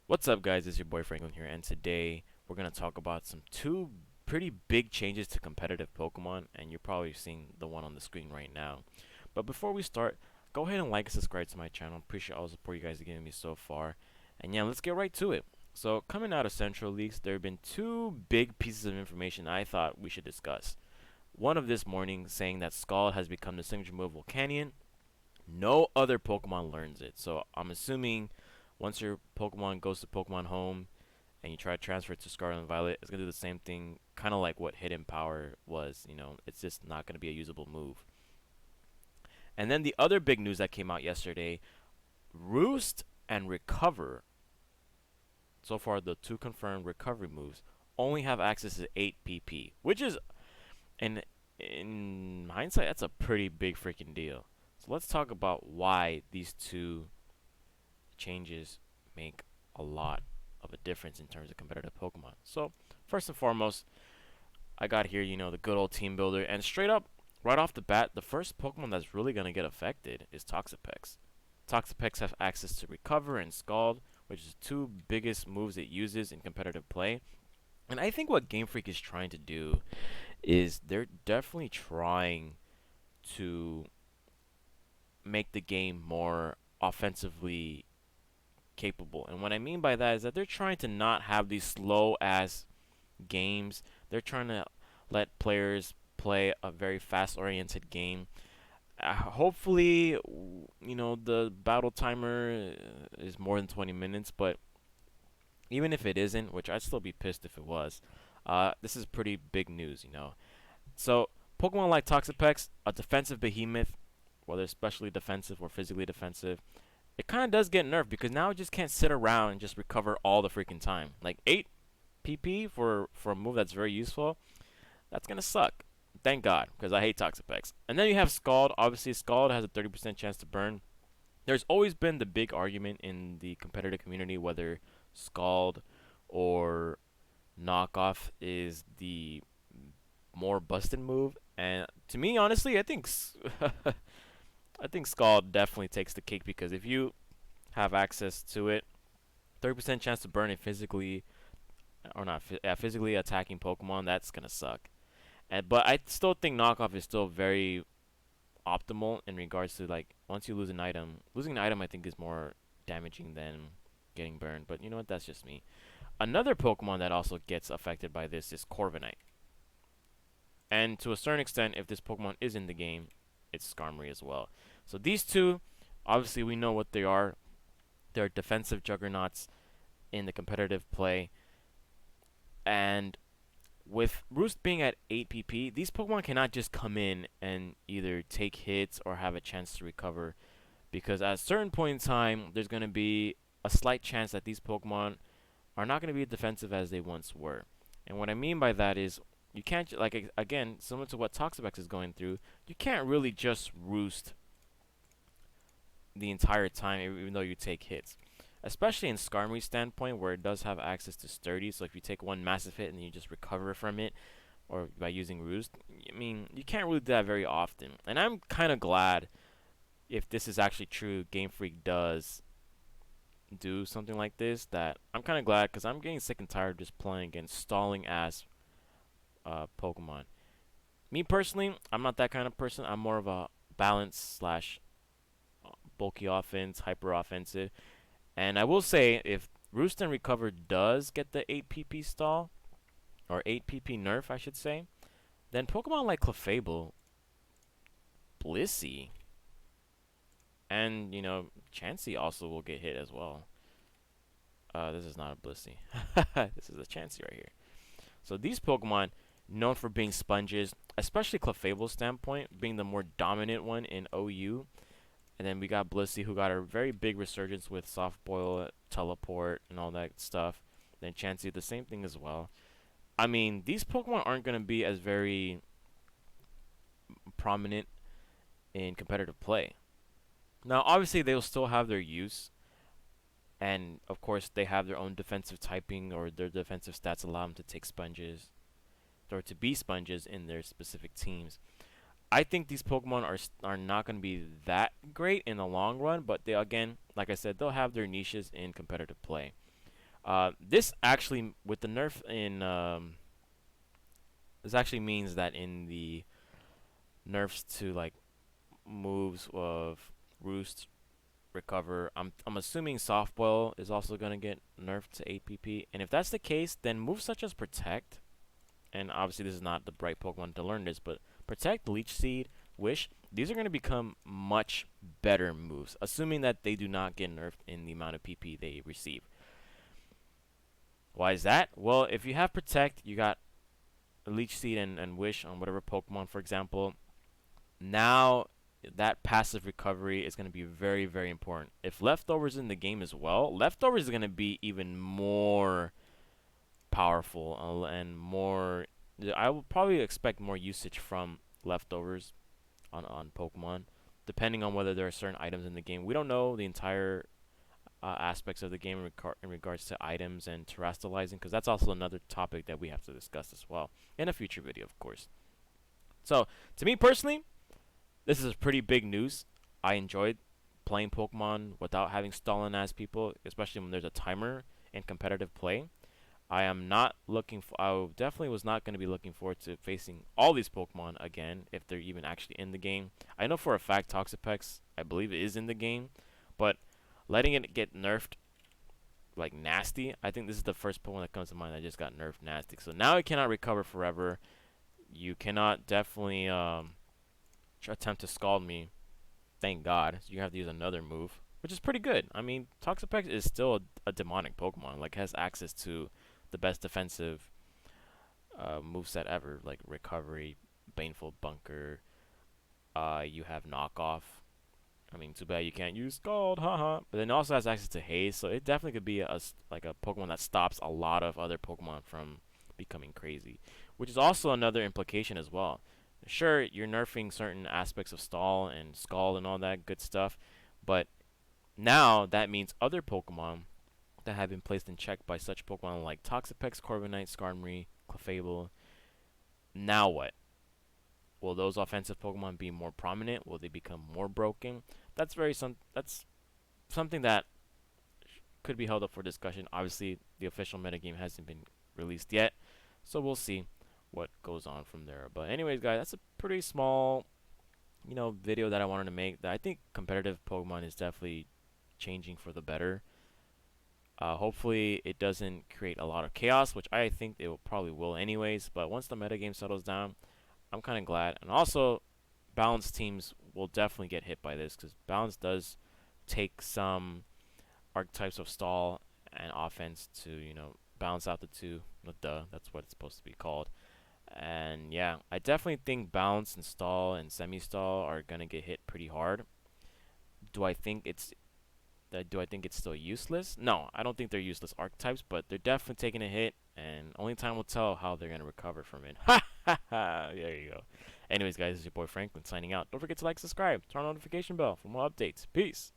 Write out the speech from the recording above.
What's up, guys? It's your boy Franklin here, and today we're gonna talk about some two pretty big changes to competitive Pokemon, and you're probably seeing the one on the screen right now. But before we start, go ahead and like and subscribe to my channel. Appreciate all the support you guys are giving me so far. And yeah, let's get right to it. So, coming out of Central Leagues, there have been two big pieces of information I thought we should discuss. One of this morning saying that Scald has become the signature move of Volcanion. No other Pokemon learns it, so I'm assuming once your Pokemon goes to Pokemon Home and you try to transfer it to Scarlet and Violet, it's gonna do the same thing, kind of like what Hidden Power was. It's just not gonna be a usable move. And then the other big news that came out yesterday: Roost and Recover. So far, the two confirmed recovery moves only have access to 8 PP, which is, in hindsight, that's a pretty big freaking deal. So let's talk about why these two changes make a lot of a difference in terms of competitive Pokemon. So, first and foremost, I got here, the good old team builder, and straight up, right off the bat, the first Pokemon that's really going to get affected is Toxapex. Toxapex have access to Recover and Scald, which is the two biggest moves it uses in competitive play. And I think what Game Freak is trying to do is they're definitely trying to make the game more offensively capable. And what I mean by that is that they're trying to not have these slow ass games. They're trying to let players play a very fast oriented game. Hopefully, the battle timer is more than 20 minutes, but even if it isn't, which I'd still be pissed if it was, this is pretty big news. So, Pokemon like Toxapex, a defensive behemoth, whether especially defensive or physically defensive, it kind of does get nerfed because now it just can't sit around and just recover all the freaking time. Like 8 PP for a move that's very useful, that's gonna suck. Thank God, because I hate Toxapex. And then you have Scald. Obviously, Scald has a 30% chance to burn. There's always been the big argument in the competitive community whether Scald or Knockoff is the more busted move. And to me, honestly, I think I think Scald definitely takes the cake because if you have access to it, 30% chance to burn it physically or not, physically attacking Pokemon, that's gonna suck. But I still think Knockoff is still very optimal in regards to like once you lose an item. Losing an item I think is more damaging than getting burned. But you know what? That's just me. Another Pokemon that also gets affected by this is Corviknight. And to a certain extent, if this Pokemon is in the game, it's Skarmory as well. So these two, obviously we know what they are. They're defensive juggernauts in the competitive play. And with Roost being at 8 PP, these Pokemon cannot just come in and either take hits or have a chance to recover. Because at a certain point in time, there's going to be a slight chance that these Pokemon are not going to be as defensive as they once were. And what I mean by that is, you can't, like, again, similar to what Toxapex is going through, you can't really just Roost the entire time even though you take hits. Especially in Skarmory's standpoint where it does have access to Sturdy, so if you take one massive hit and then you just recover from it, or by using Roost, I mean, you can't really do that very often. And I'm kind of glad if this is actually true, Game Freak does do something like this, that I'm kind of glad because I'm getting sick and tired of just playing against stalling ass Pokemon. Me personally, I'm not that kind of person. I'm more of a balance slash bulky offense, hyper offensive. And I will say, if Roost and Recover does get the 8 PP stall, or 8 PP nerf, I should say, then Pokemon like Clefable, Blissey, and, Chansey also will get hit as well. This is not a Blissey. This is a Chansey right here. So these Pokemon, known for being sponges, especially Clefable's standpoint, being the more dominant one in OU. And then we got Blissey, who got a very big resurgence with Soft Boil, Teleport, and all that stuff. Then Chansey, the same thing as well. I mean, these Pokemon aren't going to be as very prominent in competitive play. Now, obviously, they'll still have their use. And, of course, they have their own defensive typing, or their defensive stats allow them to take sponges, or to be sponges in their specific teams. I think these Pokemon are not going to be that great in the long run, but they, again, like I said, they'll have their niches in competitive play. This actually, with the nerf in, this actually means that in the nerfs to like moves of Roost, Recover, I'm assuming Soft Boil is also gonna get nerfed to 8 PP. And if that's the case, then moves such as Protect, and obviously this is not the right Pokemon to learn this, but Protect, Leech Seed, Wish, these are going to become much better moves, assuming that they do not get nerfed in the amount of PP they receive. Why is that? Well, if you have Protect, you got Leech Seed and Wish on whatever Pokemon, for example. Now, that passive recovery is going to be very, very important. If Leftovers in the game as well, Leftovers is going to be even more powerful and more. I will probably expect more usage from Leftovers on Pokemon, depending on whether there are certain items in the game. We don't know the entire aspects of the game in regards to items and terrestrializing, because that's also another topic that we have to discuss as well in a future video, of course. So, to me personally, this is pretty big news. I enjoyed playing Pokemon without having stalling as people, especially when there's a timer in competitive play. I am not looking for. I definitely was not going to be looking forward to facing all these Pokemon again if they're even actually in the game. I know for a fact Toxapex, I believe it is in the game, but letting it get nerfed like nasty, I think this is the first Pokemon that comes to mind that just got nerfed nasty. So now it cannot recover forever. You cannot definitely attempt to scald me. Thank God. So you have to use another move, which is pretty good. I mean, Toxapex is still a demonic Pokemon. Like, has access to the best defensive moveset ever, like Recovery, Baneful Bunker. You have Knockoff. I mean, too bad you can't use Scald, haha. But then it also has access to Haze, so it definitely could be like a Pokemon that stops a lot of other Pokemon from becoming crazy, which is also another implication as well. Sure, you're nerfing certain aspects of Stall and Scald and all that good stuff, but now that means other Pokemon that have been placed in check by such Pokemon like Toxapex, Corviknight, Skarmory, Clefable. Now what? Will those offensive Pokemon be more prominent? Will they become more broken? That's something that could be held up for discussion. Obviously, the official metagame hasn't been released yet, so we'll see what goes on from there. But anyways, guys, that's a pretty small, video that I wanted to make. That I think competitive Pokemon is definitely changing for the better. Hopefully, it doesn't create a lot of chaos, which I think it probably will anyways. But once the metagame settles down, I'm kind of glad. And also, balanced teams will definitely get hit by this, because balance does take some archetypes of Stall and offense to, balance out the two. Duh, that's what it's supposed to be called. And yeah, I definitely think balance and Stall and semi-Stall are going to get hit pretty hard. Do I think it's still useless? No, I don't think they're useless archetypes, but they're definitely taking a hit, and only time will tell how they're going to recover from it. Ha ha ha! There you go. Anyways, guys, this is your boy Franklin signing out. Don't forget to like, subscribe, turn on the notification bell for more updates. Peace!